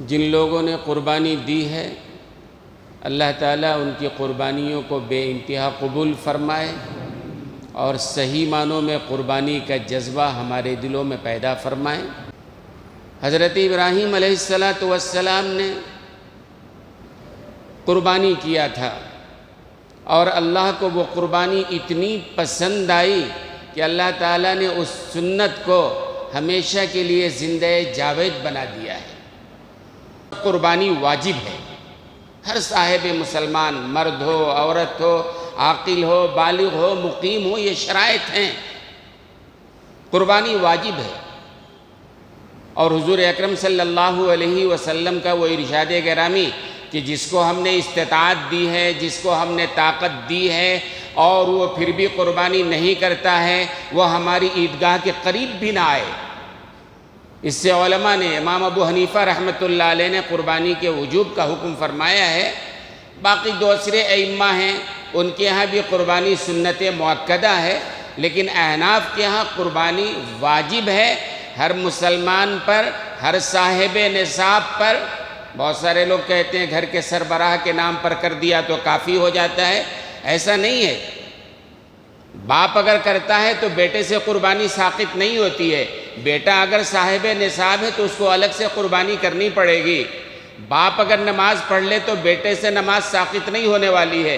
جن لوگوں نے قربانی دی ہے اللہ تعالیٰ ان کی قربانیوں کو بے انتہا قبول فرمائے اور صحیح معنوں میں قربانی کا جذبہ ہمارے دلوں میں پیدا فرمائے۔ حضرت ابراہیم علیہ السلام نے قربانی کیا تھا اور اللہ کو وہ قربانی اتنی پسند آئی کہ اللہ تعالیٰ نے اس سنت کو ہمیشہ کے لیے زندہ جاوید بنا دیا ہے۔ قربانی واجب ہے، ہر صاحب مسلمان، مرد ہو، عورت ہو، عاقل ہو، بالغ ہو، مقیم ہو، یہ شرائط ہیں، قربانی واجب ہے۔ اور حضور اکرم صلی اللہ علیہ وسلم کا وہ ارشاد گرامی کہ جس کو ہم نے استطاعت دی ہے، جس کو ہم نے طاقت دی ہے اور وہ پھر بھی قربانی نہیں کرتا ہے، وہ ہماری عیدگاہ کے قریب بھی نہ آئے۔ اس سے علماء نے، امام ابو حنیفہ رحمۃ اللہ علیہ نے قربانی کے وجوب کا حکم فرمایا ہے۔ باقی دوسرے ائمہ ہیں، ان کے ہاں بھی قربانی سنت مؤکدہ ہے، لیکن احناف کے ہاں قربانی واجب ہے ہر مسلمان پر، ہر صاحب نصاب پر۔ بہت سارے لوگ کہتے ہیں گھر کے سربراہ کے نام پر کر دیا تو کافی ہو جاتا ہے، ایسا نہیں ہے۔ باپ اگر کرتا ہے تو بیٹے سے قربانی ساقط نہیں ہوتی ہے، بیٹا اگر صاحب نصاب ہے تو اس کو الگ سے قربانی کرنی پڑے گی۔ باپ اگر نماز پڑھ لے تو بیٹے سے نماز ساقط نہیں ہونے والی ہے،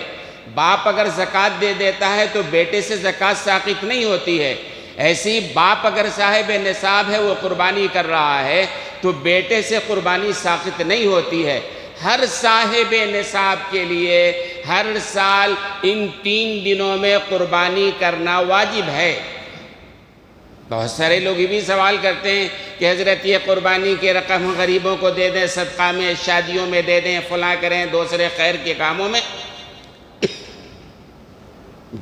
باپ اگر زکوٰۃ دے دیتا ہے تو بیٹے سے زکوٰۃ ساقط نہیں ہوتی ہے۔ ایسے ہی باپ اگر صاحب نصاب ہے، وہ قربانی کر رہا ہے تو بیٹے سے قربانی ساقط نہیں ہوتی ہے۔ ہر صاحب نصاب کے لیے ہر سال ان 3 دنوں میں قربانی کرنا واجب ہے۔ بہت سارے لوگ یہ بھی سوال کرتے ہیں کہ حضرت یہ قربانی کے رقم غریبوں کو دے دیں، صدقہ میں، شادیوں میں دے دیں، فلاں کریں، دوسرے خیر کے کاموں میں۔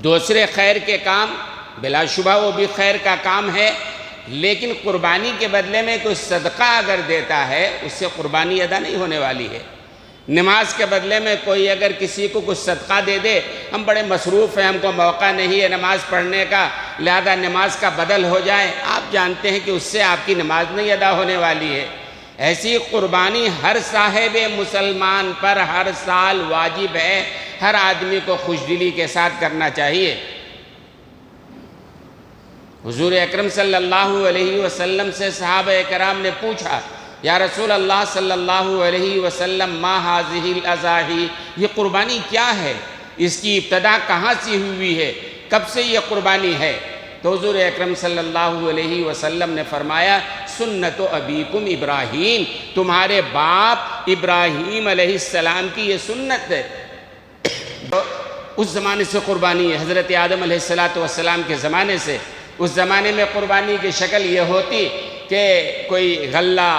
دوسرے خیر کے کام بلا شبہ وہ بھی خیر کا کام ہے، لیکن قربانی کے بدلے میں کوئی صدقہ اگر دیتا ہے اس سے قربانی ادا نہیں ہونے والی ہے۔ نماز کے بدلے میں کوئی اگر کسی کو کچھ صدقہ دے دے، ہم بڑے مصروف ہیں، ہم کو موقع نہیں ہے نماز پڑھنے کا، لہذا نماز کا بدل ہو جائے، آپ جانتے ہیں کہ اس سے آپ کی نماز نہیں ادا ہونے والی ہے۔ ایسی قربانی ہر صاحب مسلمان پر ہر سال واجب ہے، ہر آدمی کو خوشدلی کے ساتھ کرنا چاہیے۔ حضور اکرم صلی اللہ علیہ وسلم سے صحابہ کرام نے پوچھا، یا رسول اللہ صلی اللہ علیہ وسلم، ما ہذہ الاضاحی، یہ قربانی کیا ہے؟ اس کی ابتدا کہاں سے ہوئی ہے؟ کب سے یہ قربانی ہے؟ تو حضور اکرم صلی اللہ علیہ وسلم نے فرمایا، سنت ابیکم ابراہیم، تمہارے باپ ابراہیم علیہ السلام کی یہ سنت ہے۔ اس زمانے سے قربانی ہے، حضرت آدم علیہ السلام کے زمانے سے۔ اس زمانے میں قربانی کی شکل یہ ہوتی کہ کوئی غلہ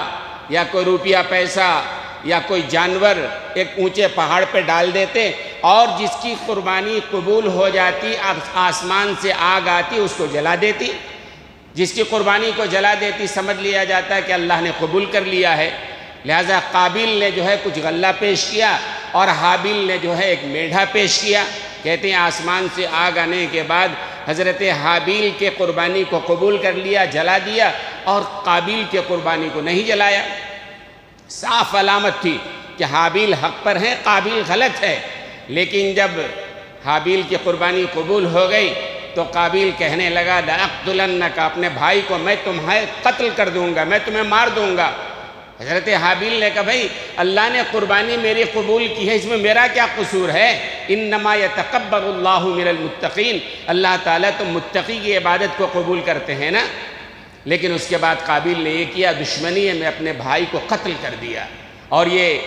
یا کوئی روپیہ پیسہ یا کوئی جانور ایک اونچے پہاڑ پہ ڈال دیتے، اور جس کی قربانی قبول ہو جاتی، آسمان سے آگ آتی، اس کو جلا دیتی۔ جس کی قربانی کو جلا دیتی سمجھ لیا جاتا ہے کہ اللہ نے قبول کر لیا ہے۔ لہذا قابیل نے جو ہے کچھ غلہ پیش کیا اور حابیل نے جو ہے ایک میڈھا پیش کیا۔ کہتے ہیں آسمان سے آگ آنے کے بعد حضرت حابیل کے قربانی کو قبول کر لیا، جلا دیا، اور قابیل کے قربانی کو نہیں جلایا۔ صاف علامت تھی کہ حابیل حق پر ہے، قابیل غلط ہے۔ لیکن جب حابیل کی قربانی قبول ہو گئی تو قابیل کہنے لگا، لأقتلنک، اپنے بھائی کو میں تمہیں قتل کر دوں گا، میں تمہیں مار دوں گا۔ حضرت حابیل نے کہا، بھائی اللہ نے قربانی میری قبول کی ہے، اس میں میرا کیا قصور ہے؟ انما یتقبل اللہ من المتقین، اللہ تعالیٰ تو متقی کی عبادت کو قبول کرتے ہیں نا۔ لیکن اس کے بعد قابیل نے یہ کیا، دشمنی میں اپنے بھائی کو قتل کر دیا، اور یہ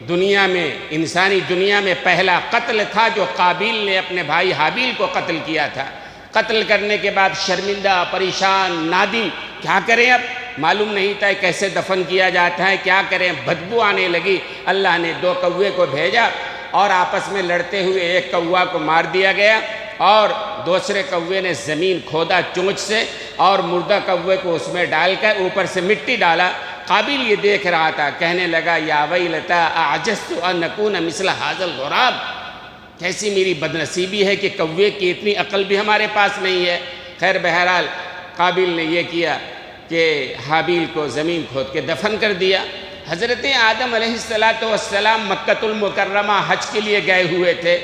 دنیا میں، انسانی دنیا میں پہلا قتل تھا جو قابیل نے اپنے بھائی حابیل کو قتل کیا تھا۔ قتل کرنے کے بعد شرمندہ، پریشان، نادم، کیا کریں اب؟ معلوم نہیں تھا کیسے دفن کیا جاتا ہے، کیا کریں؟ بدبو آنے لگی۔ اللہ نے 2 کوے کو بھیجا اور آپس میں لڑتے ہوئے ایک کوا کو مار دیا گیا، اور دوسرے کوے نے زمین کھودا چونچ سے اور مردہ کوے کو اس میں ڈال کر اوپر سے مٹی ڈالا۔ قابیل یہ دیکھ رہا تھا، کہنے لگا، یا ویلتا اعجزت ان اکون مثل ھذا الغراب، کیسی میری بدنصیبی ہے کہ کوے کی اتنی عقل بھی ہمارے پاس نہیں ہے۔ خیر بہرحال قابیل نے یہ کیا کہ حابیل کو زمین کھود کے دفن کر دیا۔ حضرت آدم علیہ السلام مکۃ المکرمہ حج کے لیے گئے ہوئے تھے،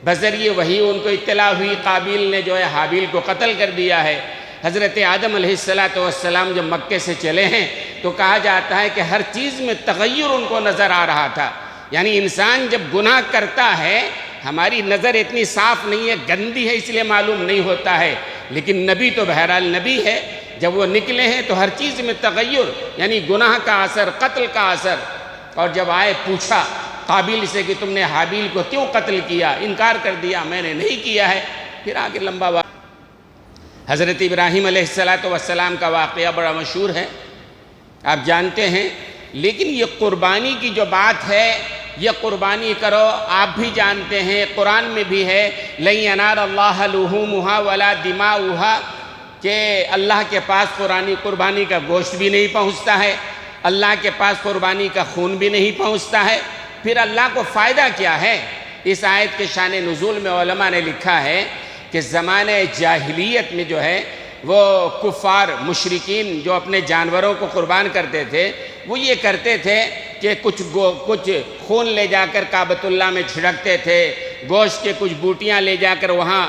بذریعہ وہی ان کو اطلاع ہوئی قابیل نے جو ہے حابیل کو قتل کر دیا ہے۔ حضرت آدم علیہ السلام جب مکے سے چلے ہیں تو کہا جاتا ہے کہ ہر چیز میں تغیر ان کو نظر آ رہا تھا، یعنی انسان جب گناہ کرتا ہے ہماری نظر اتنی صاف نہیں ہے، گندی ہے اس لیے معلوم نہیں ہوتا ہے، لیکن نبی تو بہرحال نبی ہے، جب وہ نکلے ہیں تو ہر چیز میں تغیر، یعنی گناہ کا اثر، قتل کا اثر۔ اور جب آئے پوچھا قابیل سے کہ تم نے حابیل کو کیوں قتل کیا؟ انکار کر دیا میں نے نہیں کیا ہے۔ پھر آگے لمبا حضرت ابراہیم علیہ السلام کا واقعہ بڑا مشہور ہے، آپ جانتے ہیں، لیکن یہ قربانی کی جو بات ہے، یہ قربانی کرو، آپ بھی جانتے ہیں، قرآن میں بھی ہے لَن يَنَالَ اللَّهَ لُحُومُهَا وَلَا دِمَاؤُهَا، کہ اللہ کے پاس قربانی کا گوشت بھی نہیں پہنچتا ہے، اللہ کے پاس قربانی کا خون بھی نہیں پہنچتا ہے، پھر اللہ کو فائدہ کیا ہے؟ اس آیت کے شان نزول میں علماء نے لکھا ہے کہ زمانے جاہلیت میں جو ہے وہ کفار مشرکین جو اپنے جانوروں کو قربان کرتے تھے، وہ یہ کرتے تھے کہ کچھ خون لے جا کر کعبۃ اللہ میں چھڑکتے تھے، گوشت کے کچھ بوٹیاں لے جا کر وہاں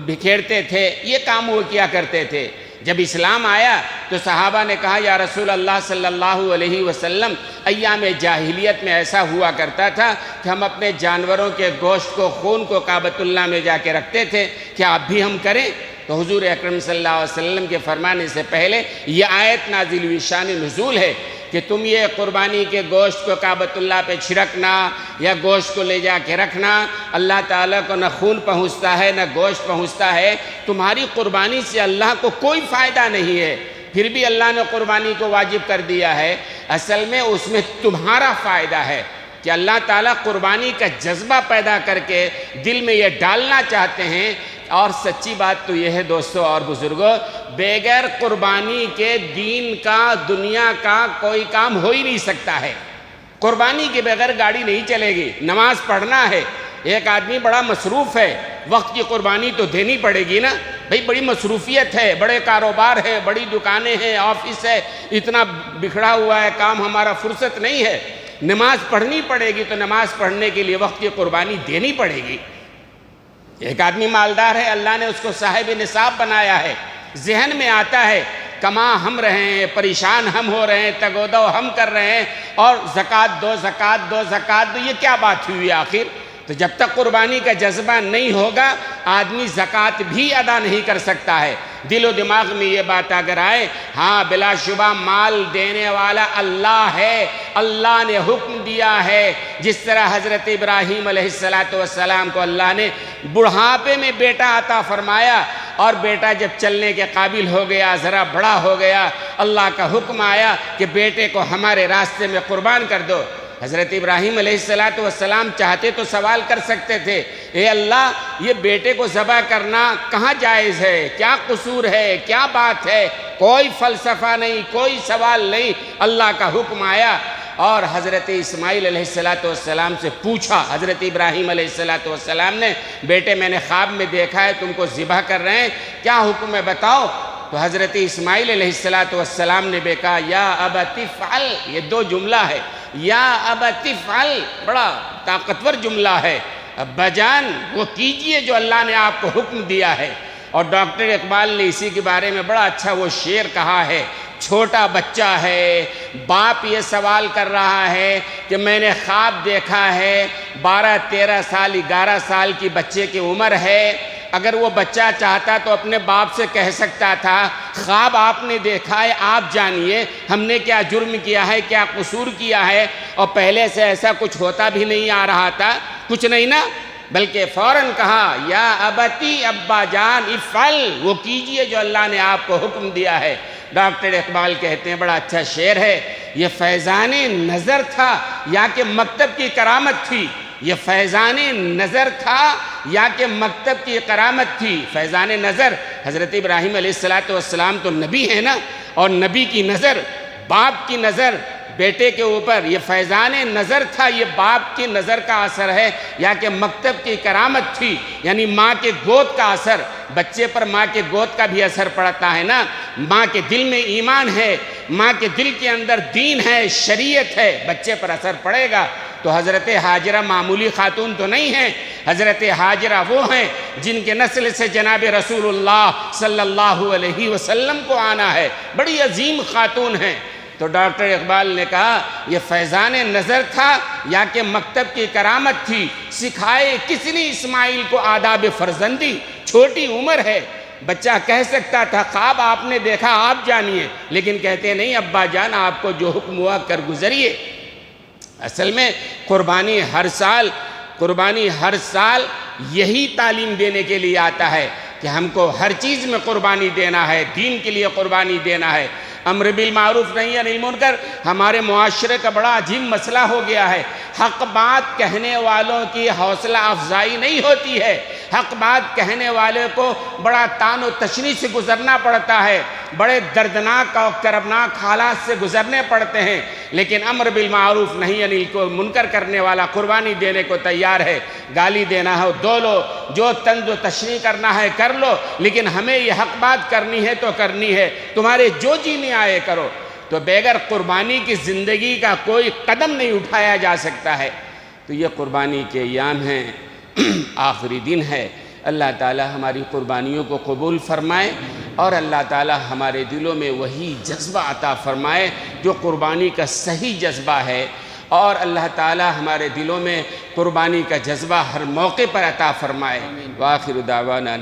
بکھیرتے تھے، یہ کام وہ کیا کرتے تھے۔ جب اسلام آیا تو صحابہ نے کہا یا رسول اللہ صلی اللہ علیہ وسلم، ایام جاہلیت میں ایسا ہوا کرتا تھا کہ ہم اپنے جانوروں کے گوشت کو، خون کو کعبۃ اللہ میں جا کے رکھتے تھے، کیا آپ بھی ہم کریں؟ تو حضور اکرم صلی اللہ علیہ وسلم کے فرمانے سے پہلے یہ آیت نازل ہوئی، شان نزول ہے کہ تم یہ قربانی کے گوشت کو کعبۃ اللہ پہ چھڑکنا یا گوشت کو لے جا کے رکھنا، اللہ تعالیٰ کو نہ خون پہنچتا ہے نہ گوشت پہنچتا ہے، تمہاری قربانی سے اللہ کو کوئی فائدہ نہیں ہے، پھر بھی اللہ نے قربانی کو واجب کر دیا ہے۔ اصل میں اس میں تمہارا فائدہ ہے کہ اللہ تعالیٰ قربانی کا جذبہ پیدا کر کے دل میں یہ ڈالنا چاہتے ہیں۔ اور سچی بات تو یہ ہے دوستو اور بزرگوں، بغیر قربانی کے دین کا، دنیا کا کوئی کام ہو ہی نہیں سکتا ہے۔ قربانی کے بغیر گاڑی نہیں چلے گی، نماز پڑھنا ہے، ایک آدمی بڑا مصروف ہے، وقت کی قربانی تو دینی پڑے گی نا، بھئی بڑی مصروفیت ہے، بڑے کاروبار ہے، بڑی دکانیں ہیں، آفس ہے، اتنا بکھڑا ہوا ہے کام، ہمارا فرصت نہیں ہے، نماز پڑھنی پڑے گی، تو نماز پڑھنے کے لیے وقت کی قربانی دینی پڑے گی۔ ایک آدمی مالدار ہے، اللہ نے اس کو صاحب نصاب بنایا ہے، ذہن میں آتا ہے کما ہم رہے ہیں، پریشان ہم ہو رہے ہیں، تگ و دو ہم کر رہے ہیں، اور زکوٰۃ دو، زکوٰۃ دو، زکوٰۃ دو، یہ کیا بات ہوئی آخر؟ تو جب تک قربانی کا جذبہ نہیں ہوگا آدمی زکوٰۃ بھی ادا نہیں کر سکتا ہے۔ دل و دماغ میں یہ بات اگر آئے، ہاں بلا شبہ مال دینے والا اللہ ہے، اللہ نے حکم دیا ہے، جس طرح حضرت ابراہیم علیہ السلام کو اللہ نے بڑھاپے میں بیٹا عطا فرمایا، اور بیٹا جب چلنے کے قابل ہو گیا، ذرا بڑا ہو گیا، اللہ کا حکم آیا کہ بیٹے کو ہمارے راستے میں قربان کر دو۔ حضرت ابراہیم علیہ السلام چاہتے تو سوال کر سکتے تھے، اے اللہ یہ بیٹے کو ذبح کرنا کہاں جائز ہے، کیا قصور ہے، کیا بات ہے؟ کوئی فلسفہ نہیں، کوئی سوال نہیں، اللہ کا حکم آیا، اور حضرت اسماعیل علیہ السلام سے پوچھا، حضرت ابراہیم علیہ السلام نے، بیٹے میں نے خواب میں دیکھا ہے تم کو ذبح کر رہے ہیں، کیا حکم ہے بتاؤ؟ تو حضرت اسماعیل علیہ السلام نے کہا یا ابت افعل، یہ دو جملہ ہے، یا ابت افعل بڑا طاقتور جملہ ہے، ابا جان وہ کیجئے جو اللہ نے آپ کو حکم دیا ہے۔ اور ڈاکٹر اقبال نے اسی کے بارے میں بڑا اچھا وہ شعر کہا ہے، چھوٹا بچہ ہے، باپ یہ سوال کر رہا ہے کہ میں نے خواب دیکھا ہے، 12 13 سال 11 سال کی بچے کی عمر ہے، اگر وہ بچہ چاہتا تو اپنے باپ سے کہہ سکتا تھا خواب آپ نے دیکھا ہے، آپ جانیے ہم نے کیا جرم کیا ہے، کیا قصور کیا ہے، اور پہلے سے ایسا کچھ ہوتا بھی نہیں آ رہا تھا، کچھ نہیں نا، بلکہ فوراً کہا یا ابتی، ابا جان افعل، وہ کیجئے جو اللہ نے آپ کو حکم دیا ہے۔ ڈاکٹر اقبال کہتے ہیں بڑا اچھا شعر ہے، یہ فیضان نظر تھا یا کہ مکتب کی کرامت تھی، یہ فیضان نظر تھا یا کہ مکتب کی کرامت تھی۔ فیضان نظر، حضرت ابراہیم علیہ السلام تو نبی ہے نا، اور نبی کی نظر، باپ کی نظر بیٹے کے اوپر، یہ فیضان نظر تھا، یہ باپ کی نظر کا اثر ہے یا کہ مکتب کی کرامت تھی، یعنی ماں کے گود کا اثر۔ بچے پر ماں کے گود کا بھی اثر پڑتا ہے نا. ماں کے دل میں ایمان ہے، ماں کے دل کے اندر دین ہے، شریعت ہے، بچے پر اثر پڑے گا. تو حضرت حاجرہ معمولی خاتون تو نہیں ہیں. حضرت حاجرہ وہ ہیں جن کے نسل سے جناب رسول اللہ صلی اللہ علیہ وسلم کو آنا ہے. بڑی عظیم خاتون ہیں. تو ڈاکٹر اقبال نے کہا یہ فیضان نظر تھا یا کہ مکتب کی کرامت تھی؟ سکھائے کس نے اسماعیل کو آداب فرزندی؟ چھوٹی عمر ہے، بچہ کہہ سکتا تھا خواب آپ نے دیکھا آپ جانیے، لیکن کہتے نہیں ابا جان آپ کو جو حکم ہوا کر گزریے. اصل میں قربانی ہر سال یہی تعلیم دینے کے لیے آتا ہے کہ ہم کو ہر چیز میں قربانی دینا ہے، دین کے لیے قربانی دینا ہے. امر بالمعروف نہی عن المنکر ہمارے معاشرے کا بڑا عظیم مسئلہ ہو گیا ہے. حق بات کہنے والوں کی حوصلہ افزائی نہیں ہوتی ہے. حق بات کہنے والے کو بڑا تان و تشنی سے گزرنا پڑتا ہے، بڑے دردناک اور کربناک حالات سے گزرنے پڑتے ہیں. لیکن امر بالمعروف نہی عن المنکر کرنے والا قربانی دینے کو تیار ہے. گالی دینا ہو دو لو، جو طنز و تشنیع کرنا ہے کر لو، لیکن ہمیں یہ حق بات کرنی ہے تو کرنی ہے، تمہارے جو جی میں آئے کرو. تو بغیر قربانی کی زندگی کا کوئی قدم نہیں اٹھایا جا سکتا ہے. تو یہ قربانی کے ایام ہیں، آخری دن ہے. اللہ تعالی ہماری قربانیوں کو قبول فرمائے اور اللہ تعالی ہمارے دلوں میں وہی جذبہ عطا فرمائے جو قربانی کا صحیح جذبہ ہے، اور اللہ تعالی ہمارے دلوں میں قربانی کا جذبہ ہر موقع پر عطا فرمائے. وآخر دعوانا